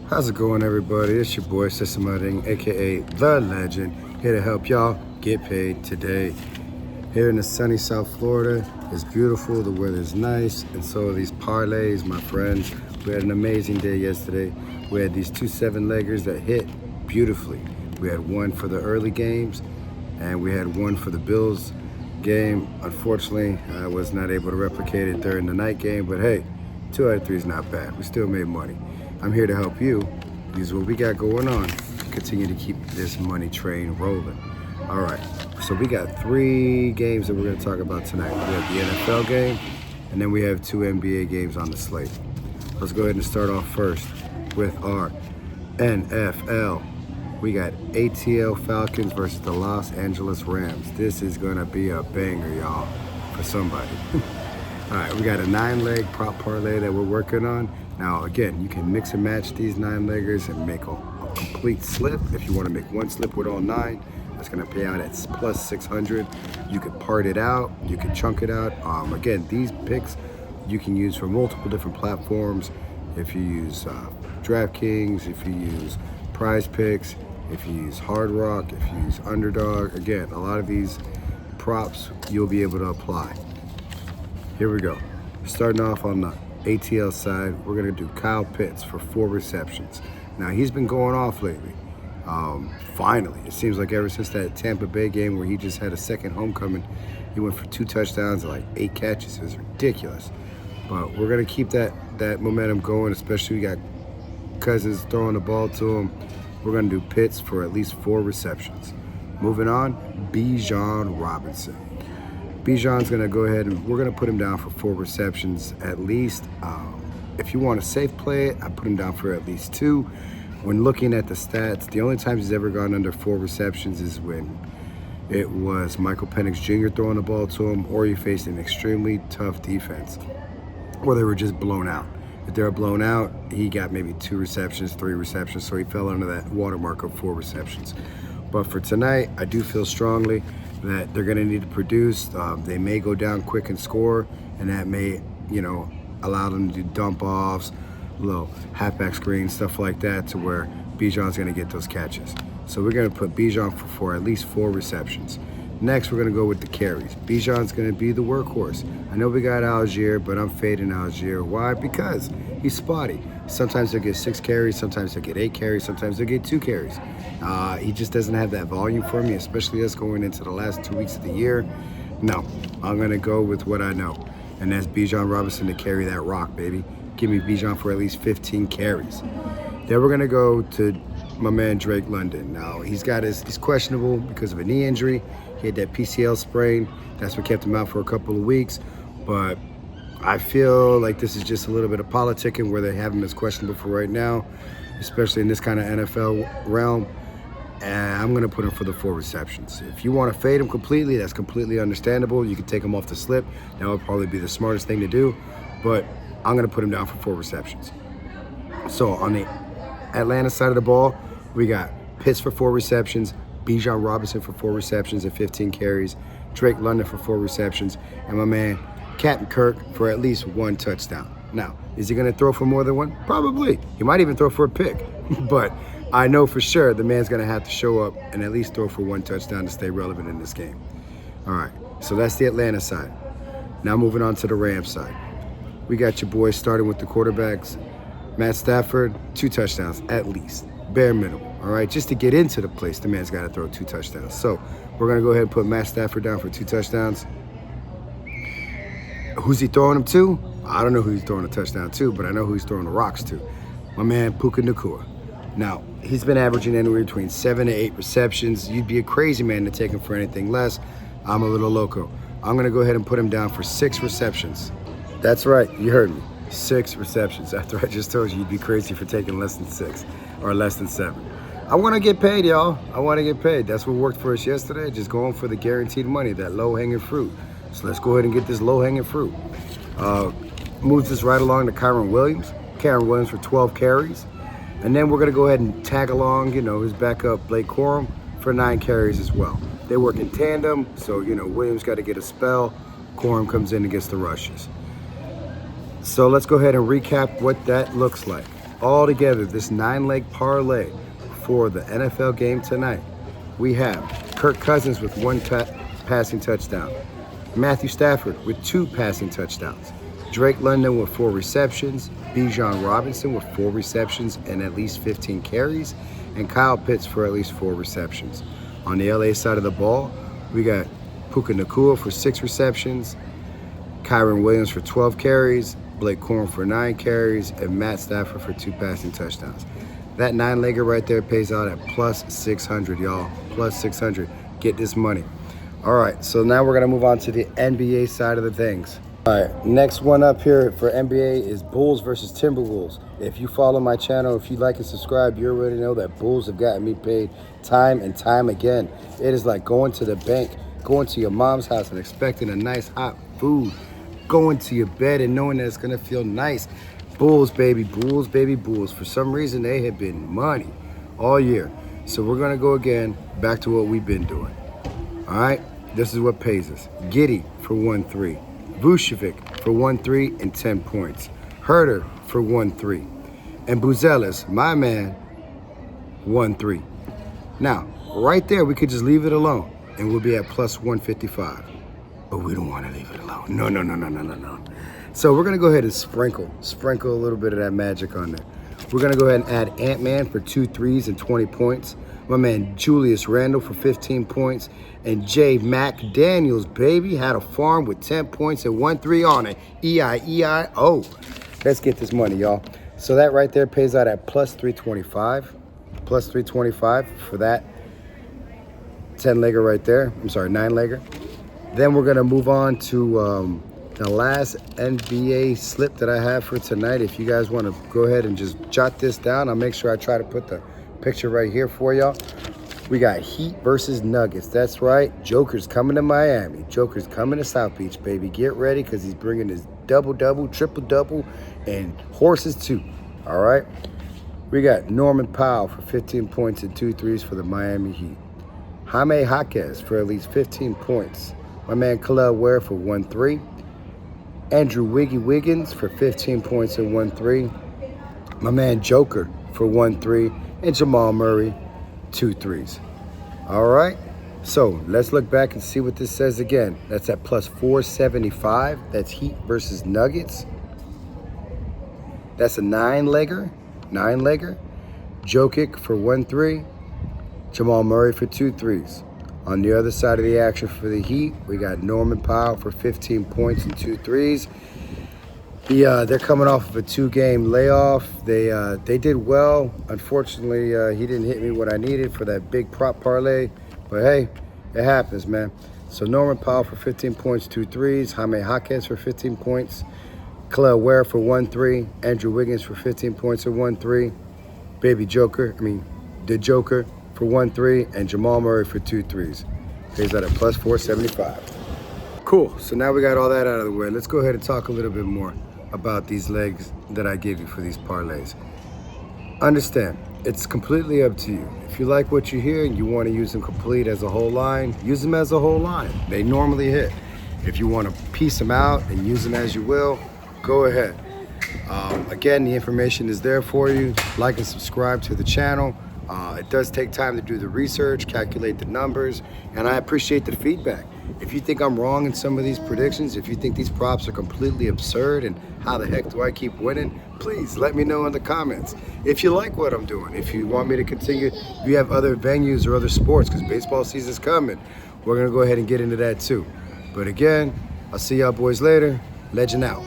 How's it going, everybody? It's your boy Systematic, aka The Legend, here to help y'all get paid today. Here in the sunny South Florida, it's beautiful, the weather's nice, and so are these parlays, my friends. We had an amazing day yesterday. We had these 2 7-leggers that hit beautifully. We had one for the early games, and we had one for the Bills game. Unfortunately, I was not able to replicate it during the night game, but hey, 2 out of 3 is not bad. We still made money. I'm here to help you use what we got going on to continue to keep this money train rolling. All right, so we got 3 games that we're going to talk about tonight. We have the NFL game, and then we have 2 NBA games on the slate. Let's go ahead and start off first with our NFL. We got ATL Falcons versus the Los Angeles Rams. This is going to be a banger, y'all, for somebody. All right, we got a 9-leg prop parlay that we're working on. Now, again, you can mix and match these 9-leggers and make a complete slip. If you want to make one slip with all 9, that's going to pay out at plus 600. You could part it out. You could chunk it out. Again, these picks you can use for multiple different platforms. If you use DraftKings, if you use Prize Picks, if you use Hard Rock, if you use Underdog. Again, a lot of these props you'll be able to apply. Here we go. Starting off on the ATL side, we're going to do Kyle Pitts for 4 receptions. Now, he's been going off lately. Finally, it seems like ever since that Tampa Bay game where he just had a second homecoming, he went for 2 touchdowns and like 8 catches. It was ridiculous. But we're going to keep that momentum going, especially we got Cousins throwing the ball to him. We're going to do Pitts for at least 4 receptions. Moving on, Bijan Robinson. Bijan's going to go ahead and we're going to put him down for 4 receptions at least. If you want to safe play it, I put him down for at least 2. When looking at the stats, the only times he's ever gone under 4 receptions is when it was Michael Penix Jr. throwing the ball to him, or you faced an extremely tough defense, or they were just blown out. If they were blown out, he got maybe 2 receptions, 3 receptions, so he fell under that watermark of 4 receptions. But for tonight, I do feel strongly that they're going to need to produce. They may go down quick and score, and that may, allow them to do dump offs, little halfback screens, stuff like that, to where Bijan's going to get those catches. So we're going to put Bijan for at least 4 receptions. Next, we're going to go with the carries. Bijan's going to be the workhorse. I know we got Algier, but I'm fading Algier. Why? Because he's spotty. Sometimes they'll get 6 carries, sometimes they'll get 8 carries, sometimes they'll get 2 carries. He just doesn't have that volume for me, especially us going into the last 2 weeks of the year. No, I'm going to go with what I know, and that's Bijan Robinson to carry that rock, baby. Give me Bijan for at least 15 carries. Then we're going to go to my man Drake London. Now, he's questionable because of a knee injury. He had that PCL sprain. That's what kept him out for a couple of weeks. But I feel like this is just a little bit of politicking where they have him as questionable for right now, especially in this kind of NFL realm. And I'm going to put him for the 4 receptions. If you want to fade him completely, that's completely understandable. You can take him off the slip. That would probably be the smartest thing to do. But I'm going to put him down for 4 receptions. So on the Atlanta side of the ball, we got Pitts for 4 receptions, Bijan Robinson for 4 receptions and 15 carries, Drake London for 4 receptions, and my man Captain Kirk for at least 1 touchdown. Now, is he going to throw for more than 1? Probably. He might even throw for a pick. But I know for sure the man's going to have to show up and at least throw for 1 touchdown to stay relevant in this game. All right, so that's the Atlanta side. Now moving on to the Rams side. We got your boys starting with the quarterbacks. Matt Stafford, 2 touchdowns at least, bare minimum. All right, just to get into the place, the man's got to throw 2 touchdowns. So we're going to go ahead and put Matt Stafford down for 2 touchdowns. Who's he throwing them to? I don't know who he's throwing a touchdown to, but I know who he's throwing the rocks to. My man, Puka Nacua. Now, he's been averaging anywhere between 7 to 8 receptions. You'd be a crazy man to take him for anything less. I'm a little loco. I'm going to go ahead and put him down for 6 receptions. That's right, you heard me. 6 receptions. After I just told you, you'd be crazy for taking less than 6 or less than 7. I want to get paid, y'all. I want to get paid. That's what worked for us yesterday. Just going for the guaranteed money, that low-hanging fruit. So let's go ahead and get this low-hanging fruit. Moves us right along to Kyren Williams. Kyren Williams for 12 carries. And then we're going to go ahead and tag along, his backup Blake Corum for 9 carries as well. They work in tandem, so, Williams got to get a spell. Corum comes in and gets the rushes. So let's go ahead and recap what that looks like. all together, this 9-leg parlay for the NFL game tonight, we have Kirk Cousins with 1 passing touchdown, Matthew Stafford with 2 passing touchdowns, Drake London with 4 receptions, Bijan Robinson with 4 receptions and at least 15 carries, and Kyle Pitts for at least 4 receptions. On the LA side of the ball, we got Puka Nacua for 6 receptions, Kyron Williams for 12 carries, Blake Corum for 9 carries, and Matt Stafford for 2 passing touchdowns. That 9-legger right there pays out at plus 600, y'all. Plus 600. Get this money. All right, so now we're gonna move on to the NBA side of the things. All right, next one up here for NBA is Bulls versus Timberwolves. If you follow my channel, if you like and subscribe, you already know that Bulls have gotten me paid time and time again. It is like going to the bank, going to your mom's house and expecting a nice hot food, going to your bed and knowing that it's gonna feel nice. Bulls, baby, Bulls, baby, Bulls. For some reason, they have been money all year. So we're gonna go again, back to what we've been doing. All right, this is what pays us. Giddey for 1-3. Vucevic for 1-3 and 10 points. Herter for 1-3. And Buzelis, my man, 1-3. Now, right there, we could just leave it alone and we'll be at plus 155. But we don't want to leave it alone. No. So we're gonna go ahead and sprinkle a little bit of that magic on there. We're gonna go ahead and add Ant-Man for 2 threes and 20 points. My man Julius Randle for 15 points. And Jay McDaniels, baby, had a farm with 10 points and 1 3 on it. E-I-E-I-O. Let's get this money, y'all. So that right there pays out at plus 325. Plus 325 for that 10-legger right there. I'm sorry, 9-legger. Then we're gonna move on to the last NBA slip that I have for tonight. If you guys want to go ahead and just jot this down, I'll make sure I try to put the picture right here for y'all. We got Heat versus Nuggets. That's right. Joker's coming to Miami. Joker's coming to South Beach, baby. Get ready because he's bringing his double-double, triple-double, and horses too. All right? We got Norman Powell for 15 points and 2 threes for the Miami Heat. Jaime Jaquez for at least 15 points. My man Khalil Ware for 1-3. Andrew Wiggins for 15 points and 1 3. My man Joker for 1 3. And Jamal Murray, 2 threes. All right. So let's look back and see what this says again. That's at plus 475. That's Heat versus Nuggets. That's a 9-legger. Jokic for 1 3. Jamal Murray for 2 threes. On the other side of the action for the Heat, we got Norman Powell for 15 points and 2 threes. They're coming off of a 2-game layoff. They did well. Unfortunately, he didn't hit me what I needed for that big prop parlay. But hey, it happens, man. So Norman Powell for 15 points, 2 threes. Jaime Jaquez for 15 points. Khalil Ware for 1 3. Andrew Wiggins for 15 points and 1 3. The Joker for 1 3, and Jamal Murray for 2 threes. Pays out at plus 475. Cool, so now we got all that out of the way. Let's go ahead and talk a little bit more about these legs that I give you for these parlays. Understand, it's completely up to you. If you like what you hear and you want to use them complete as a whole line, use them as a whole line. They normally hit. If you want to piece them out and use them as you will, go ahead. Again, the information is there for you. Like and subscribe to the channel. It does take time to do the research, calculate the numbers, and I appreciate the feedback. If you think I'm wrong in some of these predictions, if you think these props are completely absurd and how the heck do I keep winning, please let me know in the comments. If you like what I'm doing, if you want me to continue, if you have other venues or other sports, because baseball season's coming, we're going to go ahead and get into that too. But again, I'll see y'all boys later. Legend out.